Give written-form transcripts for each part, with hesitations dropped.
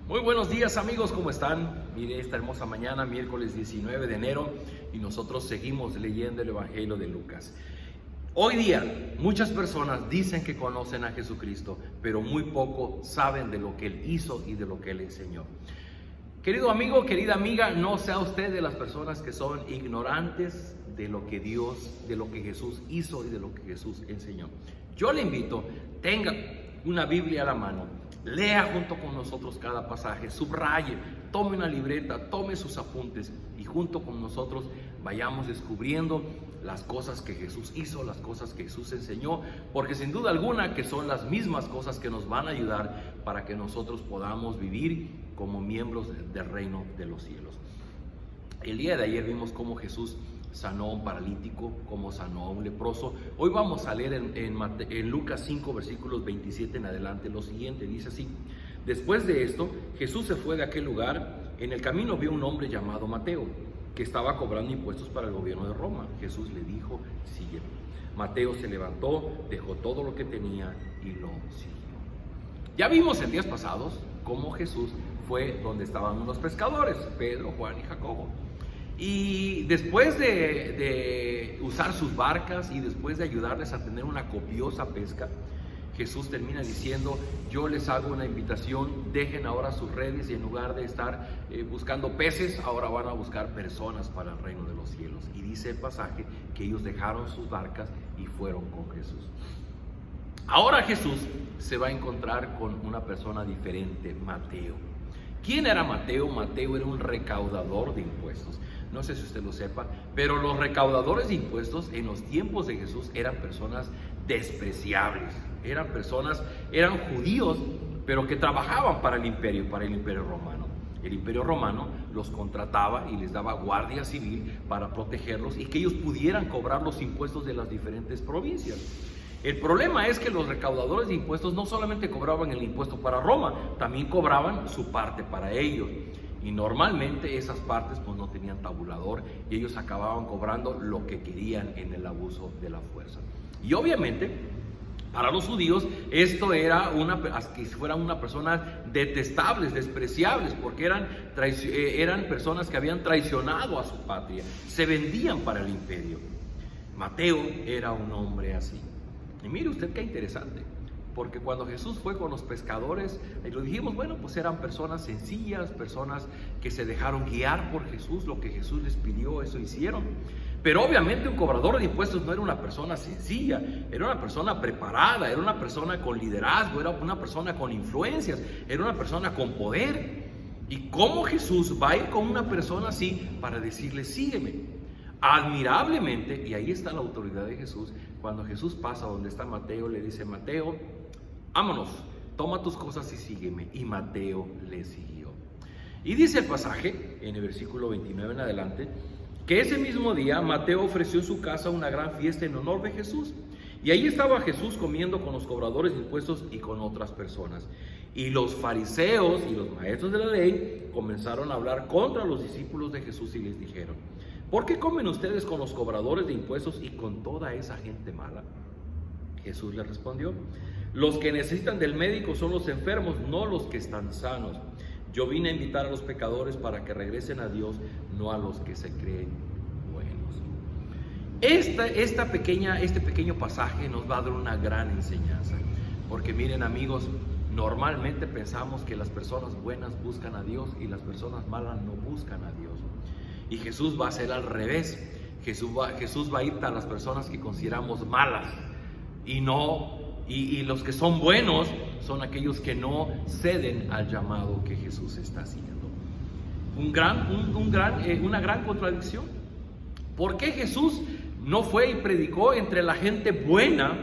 Muy buenos días amigos, ¿cómo están? Mire esta hermosa mañana, miércoles 19 de enero, y nosotros seguimos leyendo el Evangelio de Lucas. Hoy día muchas personas dicen que conocen a Jesucristo, pero muy poco saben de lo que Él hizo y de lo que Él enseñó. Querido amigo, querida amiga, no sea usted de las personas que son ignorantes de lo que Dios, de lo que Jesús hizo y de lo que Jesús enseñó. Yo le invito, tenga una Biblia a la mano, lea junto con nosotros cada pasaje, subraye, tome una libreta, tome sus apuntes y junto con nosotros vayamos descubriendo las cosas que Jesús hizo, las cosas que Jesús enseñó, porque sin duda alguna que son las mismas cosas que nos van a ayudar para que nosotros podamos vivir como miembros del reino de los cielos. El día de ayer vimos cómo Jesús sanó a un paralítico, cómo sanó a un leproso. Hoy vamos a leer en Lucas 5, versículos 27 en adelante lo siguiente, dice así: Después de esto, Jesús se fue de aquel lugar. En el camino vio un hombre llamado Mateo, que estaba cobrando impuestos para el gobierno de Roma. Jesús le dijo: sígueme. Mateo se levantó, dejó todo lo que tenía y lo siguió. Ya vimos en días pasados cómo Jesús fue donde estaban unos pescadores, Pedro, Juan y Jacobo. Y después de usar sus barcas y después de ayudarles a tener una copiosa pesca, Jesús termina diciendo: yo les hago una invitación, dejen ahora sus redes y en lugar de estar buscando peces, ahora van a buscar personas para el reino de los cielos. Y dice el pasaje que ellos dejaron sus barcas y fueron con Jesús. Ahora Jesús se va a encontrar con una persona diferente, Mateo. ¿Quién era Mateo? Mateo era un recaudador de impuestos. No sé si usted lo sepa, pero los recaudadores de impuestos en los tiempos de Jesús eran personas despreciables. Eran judíos, pero que trabajaban para el imperio romano. El imperio romano los contrataba y les daba guardia civil para protegerlos y que ellos pudieran cobrar los impuestos de las diferentes provincias. El problema es que los recaudadores de impuestos no solamente cobraban el impuesto para Roma, también cobraban su parte para ellos. Y normalmente esas partes pues no tenían tabulador y ellos acababan cobrando lo que querían en el abuso de la fuerza. Y obviamente para los judíos esto era que fueran una persona detestables, despreciables, porque eran personas que habían traicionado a su patria, se vendían para el imperio. Mateo era un hombre así. Y mire usted qué interesante, porque cuando Jesús fue con los pescadores, lo dijimos, bueno, pues eran personas sencillas, personas que se dejaron guiar por Jesús, lo que Jesús les pidió, eso hicieron. Pero obviamente un cobrador de impuestos no era una persona sencilla, era una persona preparada, era una persona con liderazgo, era una persona con influencias, era una persona con poder. ¿Y cómo Jesús va a ir con una persona así para decirle: sígueme? Admirablemente, y ahí está la autoridad de Jesús, cuando Jesús pasa donde está Mateo, le dice: Mateo, vámonos, toma tus cosas y sígueme. Y Mateo le siguió. Y dice el pasaje, en el versículo 29 en adelante, que ese mismo día Mateo ofreció en su casa una gran fiesta en honor de Jesús. Y ahí estaba Jesús comiendo con los cobradores de impuestos y con otras personas. Y los fariseos y los maestros de la ley comenzaron a hablar contra los discípulos de Jesús y les dijeron: ¿por qué comen ustedes con los cobradores de impuestos y con toda esa gente mala? Jesús les respondió: los que necesitan del médico son los enfermos, no los que están sanos. Yo vine a invitar a los pecadores para que regresen a Dios, no a los que se creen buenos. Este pequeño pasaje nos va a dar una gran enseñanza, porque miren amigos, normalmente pensamos que las personas buenas buscan a Dios y las personas malas no buscan a Dios. Y Jesús va a ser al revés. Jesús va a ir a las personas que consideramos malas y los que son buenos son aquellos que no ceden al llamado que Jesús está haciendo. Una gran contradicción. ¿Por qué Jesús no fue y predicó entre la gente buena?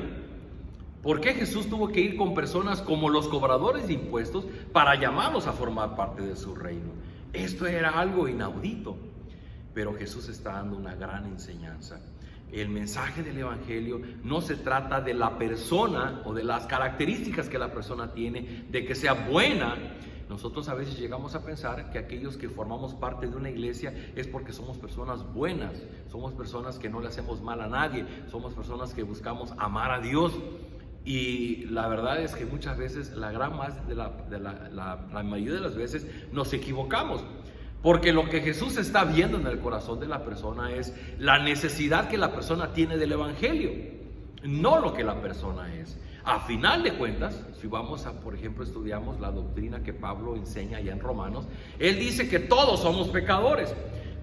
¿Por qué Jesús tuvo que ir con personas como los cobradores de impuestos para llamarlos a formar parte de su reino? Esto era algo inaudito. Pero Jesús está dando una gran enseñanza. El mensaje del Evangelio no se trata de la persona o de las características que la persona tiene, de que sea buena. Nosotros a veces llegamos a pensar que aquellos que formamos parte de una iglesia es porque somos personas buenas, somos personas que no le hacemos mal a nadie, somos personas que buscamos amar a Dios. Y la verdad es que muchas veces, la mayoría de las veces nos equivocamos. Porque lo que Jesús está viendo en el corazón de la persona es la necesidad que la persona tiene del Evangelio, no lo que la persona es. A final de cuentas, si vamos a, por ejemplo, estudiamos la doctrina que Pablo enseña allá en Romanos, él dice que todos somos pecadores.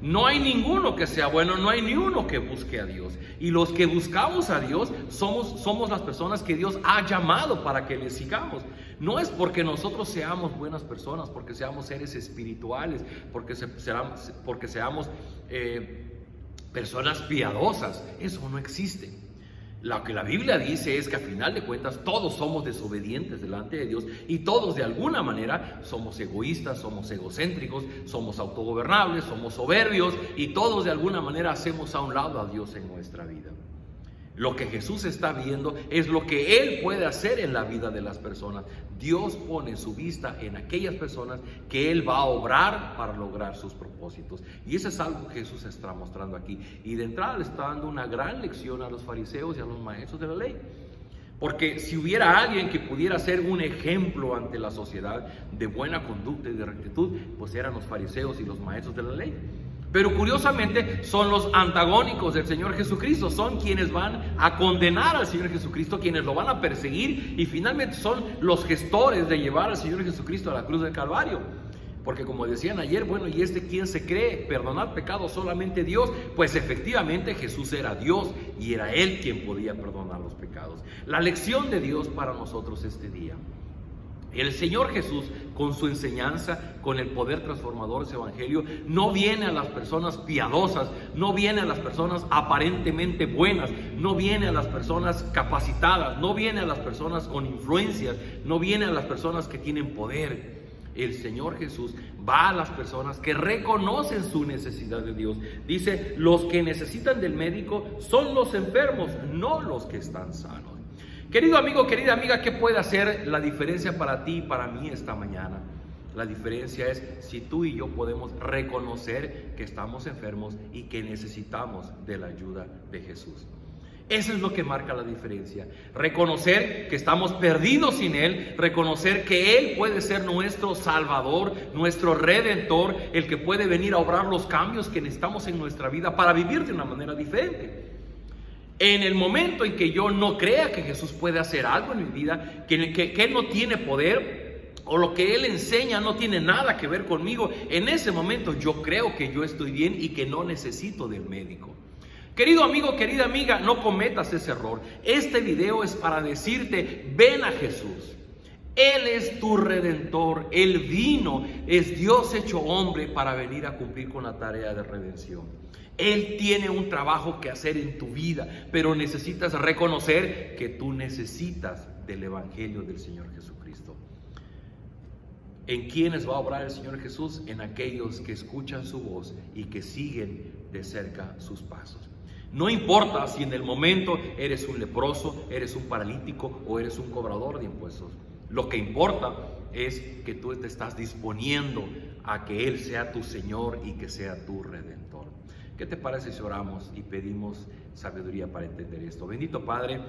No hay ninguno que sea bueno, no hay ni uno que busque a Dios. Y los que buscamos a Dios somos las personas que Dios ha llamado para que le sigamos. No es porque nosotros seamos buenas personas, porque seamos seres espirituales, porque seamos personas piadosas. Eso no existe. Lo que la Biblia dice es que a final de cuentas todos somos desobedientes delante de Dios y todos de alguna manera somos egoístas, somos egocéntricos, somos autogobernables, somos soberbios y todos de alguna manera hacemos a un lado a Dios en nuestra vida. Lo que Jesús está viendo es lo que Él puede hacer en la vida de las personas. Dios pone su vista en aquellas personas que Él va a obrar para lograr sus propósitos. Y eso es algo que Jesús está mostrando aquí. Y de entrada le está dando una gran lección a los fariseos y a los maestros de la ley. Porque si hubiera alguien que pudiera ser un ejemplo ante la sociedad de buena conducta y de rectitud, pues eran los fariseos y los maestros de la ley. Pero curiosamente son los antagónicos del Señor Jesucristo, son quienes van a condenar al Señor Jesucristo, quienes lo van a perseguir y finalmente son los gestores de llevar al Señor Jesucristo a la cruz del Calvario. Porque como decían ayer, bueno, ¿y quién se cree? ¿Perdonar pecados solamente Dios? Pues efectivamente Jesús era Dios y era Él quien podía perdonar los pecados. La lección de Dios para nosotros este día. El Señor Jesús, con su enseñanza, con el poder transformador de ese evangelio, no viene a las personas piadosas, no viene a las personas aparentemente buenas, no viene a las personas capacitadas, no viene a las personas con influencias, no viene a las personas que tienen poder. El Señor Jesús va a las personas que reconocen su necesidad de Dios. Dice, los que necesitan del médico son los enfermos, no los que están sanos. Querido amigo, querida amiga, ¿qué puede hacer la diferencia para ti y para mí esta mañana? La diferencia es si tú y yo podemos reconocer que estamos enfermos y que necesitamos de la ayuda de Jesús. Eso es lo que marca la diferencia. Reconocer que estamos perdidos sin Él, reconocer que Él puede ser nuestro Salvador, nuestro Redentor, el que puede venir a obrar los cambios que necesitamos en nuestra vida para vivir de una manera diferente. En el momento en que yo no crea que Jesús puede hacer algo en mi vida, que Él no tiene poder, o lo que Él enseña no tiene nada que ver conmigo, en ese momento yo creo que yo estoy bien y que no necesito del médico. Querido amigo, querida amiga, no cometas ese error. Este video es para decirte, ven a Jesús. Él es tu Redentor, Él vino, es Dios hecho hombre para venir a cumplir con la tarea de redención. Él tiene un trabajo que hacer en tu vida, pero necesitas reconocer que tú necesitas del Evangelio del Señor Jesucristo. ¿En quiénes va a obrar el Señor Jesús? En aquellos que escuchan su voz y que siguen de cerca sus pasos. No importa si en el momento eres un leproso, eres un paralítico o eres un cobrador de impuestos. Lo que importa es que tú te estás disponiendo a que Él sea tu Señor y que sea tu Redentor. ¿Qué te parece si oramos y pedimos sabiduría para entender esto? Bendito Padre,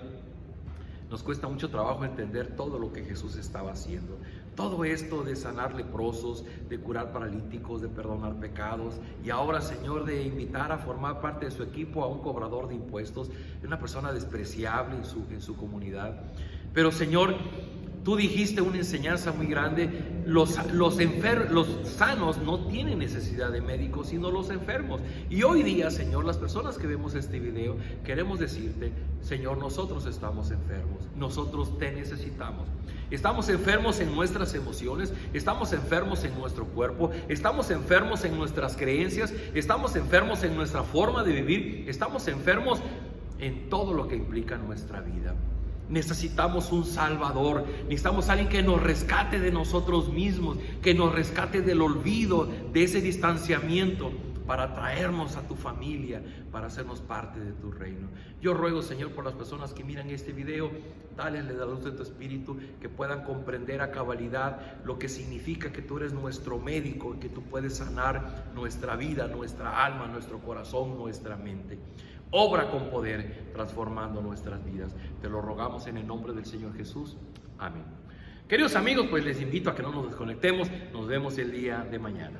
nos cuesta mucho trabajo entender todo lo que Jesús estaba haciendo. Todo esto de sanar leprosos, de curar paralíticos, de perdonar pecados. Y ahora, Señor, de invitar a formar parte de su equipo a un cobrador de impuestos, una persona despreciable en su comunidad. Pero, Señor, tú dijiste una enseñanza muy grande. Los sanos no tienen necesidad de médicos, sino los enfermos. Y hoy día, Señor, las personas que vemos este video, queremos decirte, Señor, nosotros estamos enfermos. Nosotros te necesitamos. Estamos enfermos en nuestras emociones, estamos enfermos en nuestro cuerpo, estamos enfermos en nuestras creencias, estamos enfermos en nuestra forma de vivir, estamos enfermos en todo lo que implica nuestra vida. Necesitamos un Salvador, necesitamos alguien que nos rescate de nosotros mismos, que nos rescate del olvido, de ese distanciamiento. para traernos a tu familia, para hacernos parte de tu reino. Yo ruego, Señor, por las personas que miran este video, dale la luz de tu Espíritu, que puedan comprender a cabalidad lo que significa que tú eres nuestro médico y que tú puedes sanar nuestra vida, nuestra alma, nuestro corazón, nuestra mente. Obra con poder, transformando nuestras vidas. Te lo rogamos en el nombre del Señor Jesús. Amén. Queridos amigos, pues les invito a que no nos desconectemos. Nos vemos el día de mañana.